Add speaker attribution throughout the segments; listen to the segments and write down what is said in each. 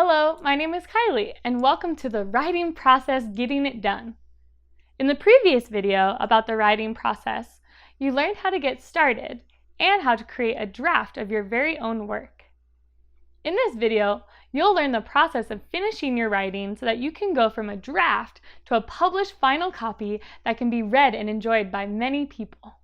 Speaker 1: Hello, my name is Kylie, and welcome to the writing process Getting It Done. In the previous video about the writing process, you learned how to get started and how to create a draft of your very own work. In this video, you'll learn the process of finishing your writing so that you can go from a draft to a published final copy that can be read and enjoyed by many people.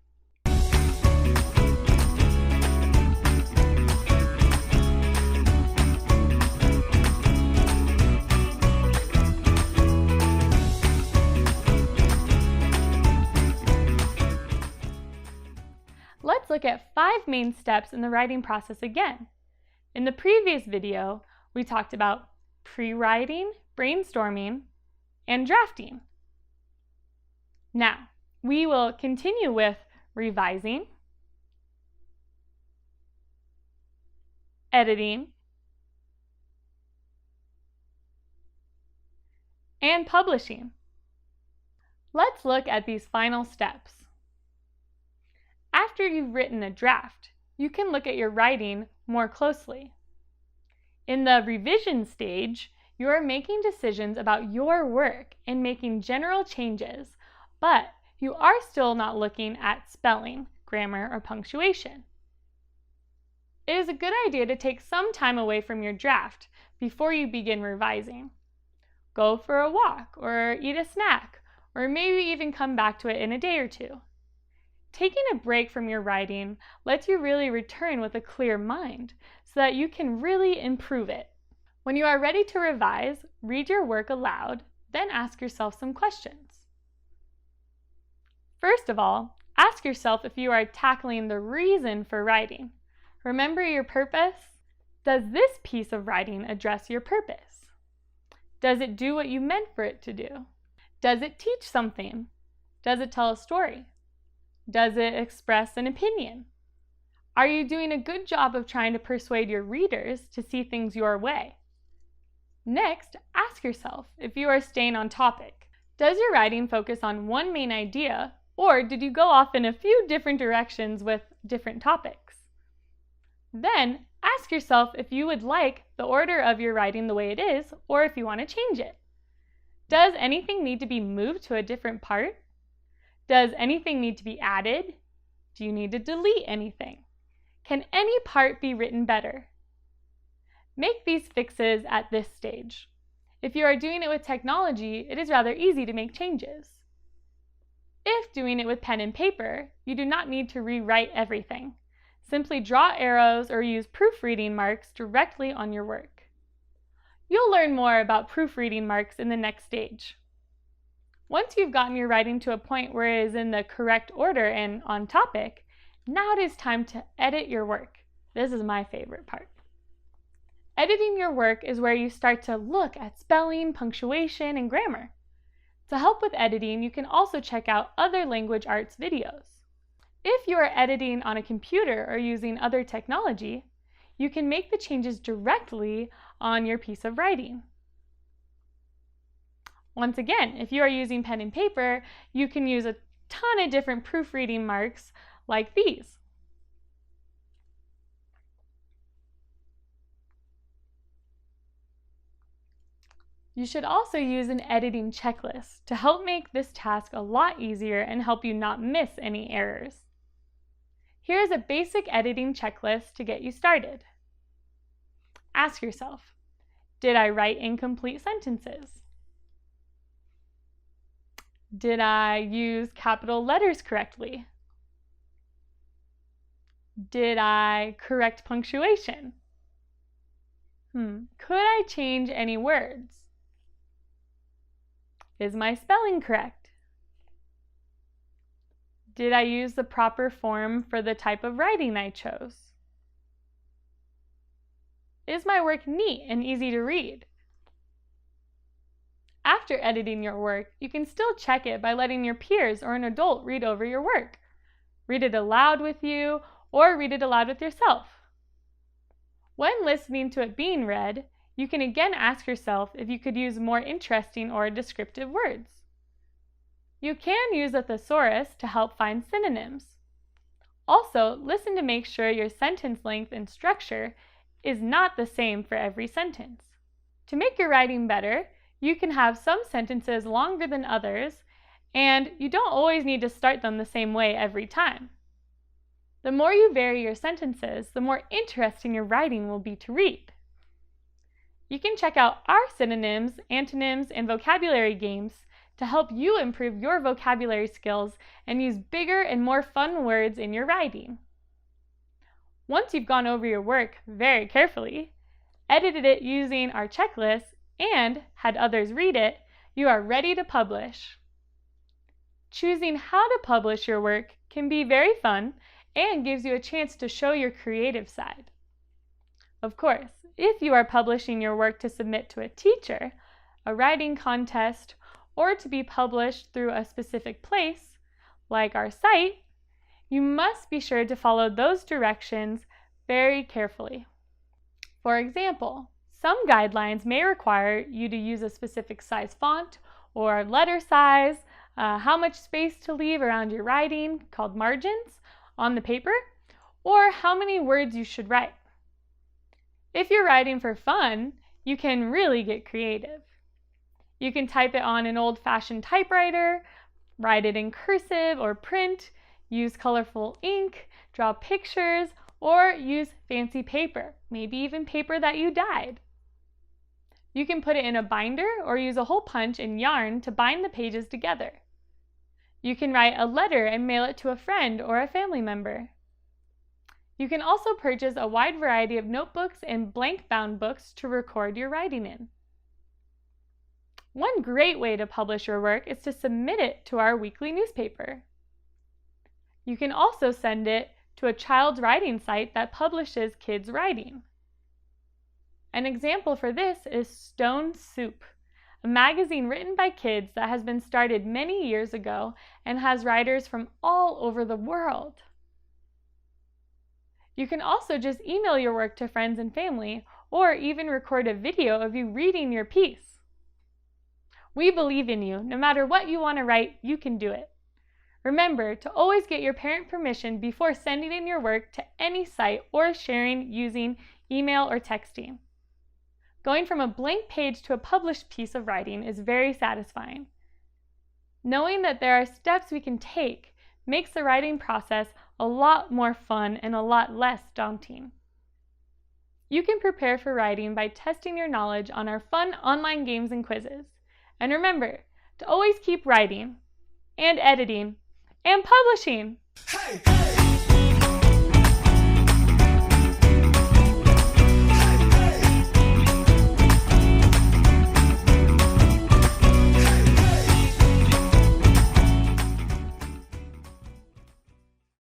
Speaker 1: Let's look at 5 main steps in the writing process again. In the previous video, we talked about pre-writing, brainstorming, and drafting. Now, we will continue with revising, editing, and publishing. Let's look at these final steps. After you've written a draft, you can look at your writing more closely. In the revision stage, you are making decisions about your work and making general changes, but you are still not looking at spelling, grammar, or punctuation. It is a good idea to take some time away from your draft before you begin revising. Go for a walk, or eat a snack, or maybe even come back to it in a day or two. Taking a break from your writing lets you really return with a clear mind so that you can really improve it. When you are ready to revise, read your work aloud, then ask yourself some questions. First of all, ask yourself if you are tackling the reason for writing. Remember your purpose? Does this piece of writing address your purpose? Does it do what you meant for it to do? Does it teach something? Does it tell a story? Does it express an opinion? Are you doing a good job of trying to persuade your readers to see things your way? Next, ask yourself if you are staying on topic. Does your writing focus on one main idea, or did you go off in a few different directions with different topics? Then, ask yourself if you would like the order of your writing the way it is, or if you want to change it. Does anything need to be moved to a different part? Does anything need to be added? Do you need to delete anything? Can any part be written better? Make these fixes at this stage. If you are doing it with technology, it is rather easy to make changes. If doing it with pen and paper, you do not need to rewrite everything. Simply draw arrows or use proofreading marks directly on your work. You'll learn more about proofreading marks in the next stage. Once you've gotten your writing to a point where it is in the correct order and on topic, now it is time to edit your work. This is my favorite part. Editing your work is where you start to look at spelling, punctuation, and grammar. To help with editing, you can also check out other language arts videos. If you are editing on a computer or using other technology, you can make the changes directly on your piece of writing. Once again, if you are using pen and paper, you can use a ton of different proofreading marks like these. You should also use an editing checklist to help make this task a lot easier and help you not miss any errors. Here is a basic editing checklist to get you started. Ask yourself, did I write incomplete sentences? Did I use capital letters correctly? Did I correct punctuation? Could I change any words? Is my spelling correct? Did I use the proper form for the type of writing I chose? Is my work neat and easy to read? After editing your work, you can still check it by letting your peers or an adult read over your work. Read it aloud with you, or read it aloud with yourself. When listening to it being read, you can again ask yourself if you could use more interesting or descriptive words. You can use a thesaurus to help find synonyms. Also, listen to make sure your sentence length and structure is not the same for every sentence. To make your writing better, you can have some sentences longer than others, and you don't always need to start them the same way every time. The more you vary your sentences, the more interesting your writing will be to read. You can check out our synonyms, antonyms, and vocabulary games to help you improve your vocabulary skills and use bigger and more fun words in your writing. Once you've gone over your work very carefully, edited it using our checklist, and had others read it, you are ready to publish. Choosing how to publish your work can be very fun and gives you a chance to show your creative side. Of course, if you are publishing your work to submit to a teacher, a writing contest, or to be published through a specific place, like our site, you must be sure to follow those directions very carefully. For example, some guidelines may require you to use a specific size font or letter size, how much space to leave around your writing, called margins, on the paper, or how many words you should write. If you're writing for fun, you can really get creative. You can type it on an old-fashioned typewriter, write it in cursive or print, use colorful ink, draw pictures, or use fancy paper, maybe even paper that you dyed. You can put it in a binder or use a hole punch and yarn to bind the pages together. You can write a letter and mail it to a friend or a family member. You can also purchase a wide variety of notebooks and blank-bound books to record your writing in. One great way to publish your work is to submit it to our weekly newspaper. You can also send it to a child's writing site that publishes kids' writing. An example for this is Stone Soup, a magazine written by kids that has been started many years ago and has writers from all over the world. You can also just email your work to friends and family, or even record a video of you reading your piece. We believe in you. No matter what you want to write, you can do it. Remember to always get your parent permission before sending in your work to any site or sharing using email or texting. Going from a blank page to a published piece of writing is very satisfying. Knowing that there are steps we can take makes the writing process a lot more fun and a lot less daunting. You can prepare for writing by testing your knowledge on our fun online games and quizzes. And remember to always keep writing and editing and publishing. Hey, hey.